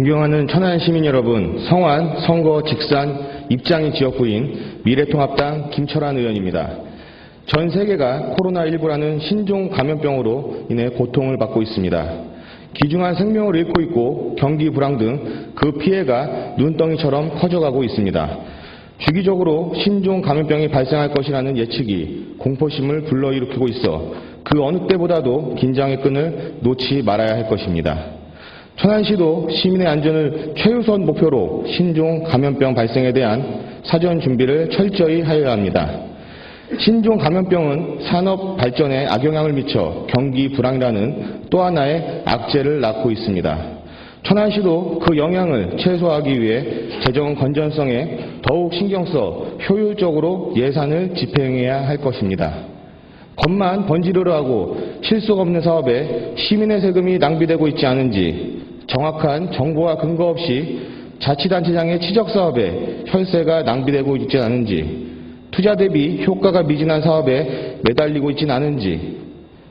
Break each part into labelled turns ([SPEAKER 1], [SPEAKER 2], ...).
[SPEAKER 1] 존경하는 천안 시민 여러분, 성안, 선거, 직산, 입장인 지역구인 미래통합당 김철환 의원입니다. 전 세계가 코로나19라는 신종 감염병으로 인해 고통을 받고 있습니다. 귀중한 생명을 잃고 있고 경기 불황 등 그 피해가 눈덩이처럼 커져가고 있습니다. 주기적으로 신종 감염병이 발생할 것이라는 예측이 공포심을 불러일으키고 있어 그 어느 때보다도 긴장의 끈을 놓지 말아야 할 것입니다. 천안시도 시민의 안전을 최우선 목표로 신종 감염병 발생에 대한 사전 준비를 철저히 하여야 합니다. 신종 감염병은 산업 발전에 악영향을 미쳐 경기 불황이라는 또 하나의 악재를 낳고 있습니다. 천안시도 그 영향을 최소화하기 위해 재정 건전성에 더욱 신경 써 효율적으로 예산을 집행해야 할 것입니다. 겉만 번지르르 하고 실속 없는 사업에 시민의 세금이 낭비되고 있지 않은지, 정확한 정보와 근거 없이 자치단체장의 치적사업에 혈세가 낭비되고 있지 않은지, 투자 대비 효과가 미진한 사업에 매달리고 있진 않은지,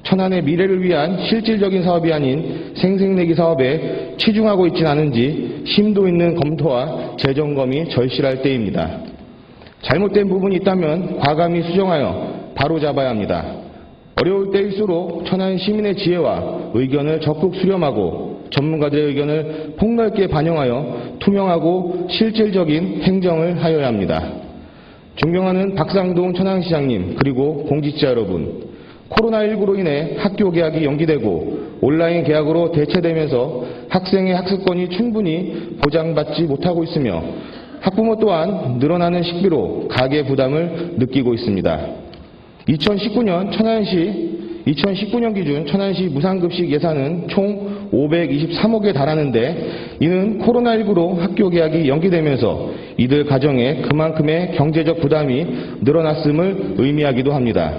[SPEAKER 1] 천안의 미래를 위한 실질적인 사업이 아닌 생색내기 사업에 치중하고 있진 않은지 심도 있는 검토와 재점검이 절실할 때입니다. 잘못된 부분이 있다면 과감히 수정하여 바로잡아야 합니다. 어려울 때일수록 천안 시민의 지혜와 의견을 적극 수렴하고 전문가들의 의견을 폭넓게 반영하여 투명하고 실질적인 행정을 하여야 합니다. 존경하는 박상동 천안시장님 그리고 공직자 여러분, 코로나19로 인해 학교 개학이 연기되고 온라인 개학으로 대체되면서 학생의 학습권이 충분히 보장받지 못하고 있으며 학부모 또한 늘어나는 식비로 가계 부담을 느끼고 있습니다. 2019년 기준 천안시 무상급식 예산은 총 523억에 달하는데 이는 코로나19로 학교 개학이 연기되면서 이들 가정에 그만큼의 경제적 부담이 늘어났음을 의미하기도 합니다.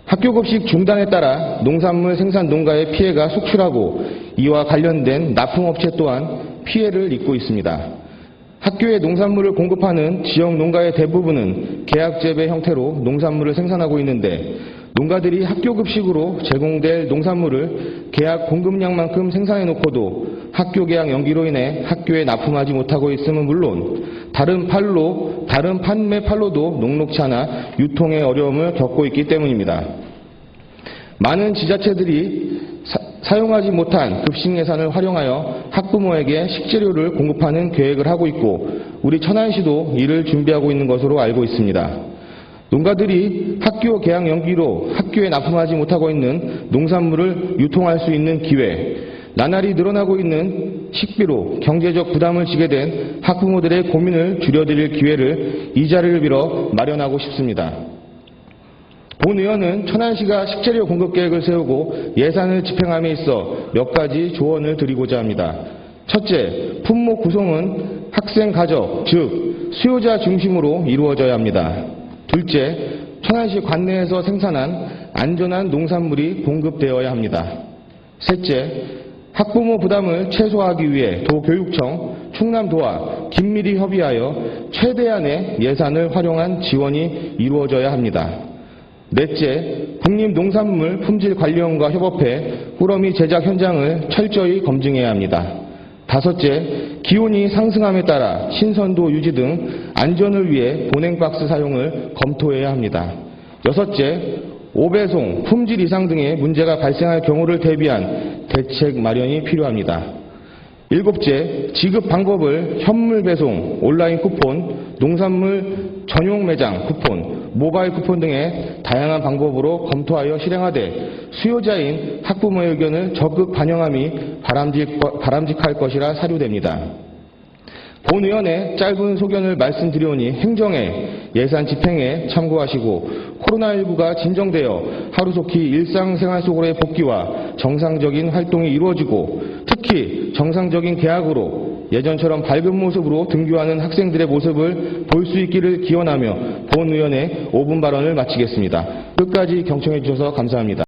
[SPEAKER 1] 학교급식 중단에 따라 농산물 생산 농가의 피해가 속출하고 이와 관련된 납품업체 또한 피해를 입고 있습니다. 학교에 농산물을 공급하는 지역 농가의 대부분은 계약재배 형태로 농산물을 생산하고 있는데 농가들이 학교급식으로 제공될 농산물을 계약 공급량만큼 생산해놓고도 학교 개학 연기로 인해 학교에 납품하지 못하고 있음은 물론 다른 판매 판로도 녹록치 않아 유통의 어려움을 겪고 있기 때문입니다. 많은 지자체들이 사용하지 못한 급식 예산을 활용하여 학부모에게 식재료를 공급하는 계획을 하고 있고 우리 천안시도 이를 준비하고 있는 것으로 알고 있습니다. 농가들이 학교 개학 연기로 학교에 납품하지 못하고 있는 농산물을 유통할 수 있는 기회, 나날이 늘어나고 있는 식비로 경제적 부담을 지게 된 학부모들의 고민을 줄여드릴 기회를 이 자리를 빌어 마련하고 싶습니다. 본 의원은 천안시가 식재료 공급 계획을 세우고 예산을 집행함에 있어 몇 가지 조언을 드리고자 합니다. 첫째, 품목 구성은 학생 가족, 즉 수요자 중심으로 이루어져야 합니다. 둘째, 천안시 관내에서 생산한 안전한 농산물이 공급되어야 합니다. 셋째, 학부모 부담을 최소화하기 위해 도교육청, 충남도와 긴밀히 협의하여 최대한의 예산을 활용한 지원이 이루어져야 합니다. 넷째, 국립농산물 품질관리원과 협업해 꾸러미 제작 현장을 철저히 검증해야 합니다. 다섯째, 기온이 상승함에 따라 신선도 유지 등 안전을 위해 보냉박스 사용을 검토해야 합니다. 여섯째, 오배송, 품질 이상 등의 문제가 발생할 경우를 대비한 대책 마련이 필요합니다. 일곱째, 지급 방법을 현물 배송, 온라인 쿠폰, 농산물 전용 매장 쿠폰, 모바일 쿠폰 등의 다양한 방법으로 검토하여 실행하되 수요자인 학부모의 의견을 적극 반영함이 바람직할 것이라 사료됩니다. 본 의원의 짧은 소견을 말씀드리오니 행정에 예산 집행에 참고하시고 코로나19가 진정되어 하루속히 일상생활 속으로의 복귀와 정상적인 활동이 이루어지고 특히 정상적인 개학으로 예전처럼 밝은 모습으로 등교하는 학생들의 모습을 볼 수 있기를 기원하며 본 의원의 5분 발언을 마치겠습니다. 끝까지 경청해 주셔서 감사합니다.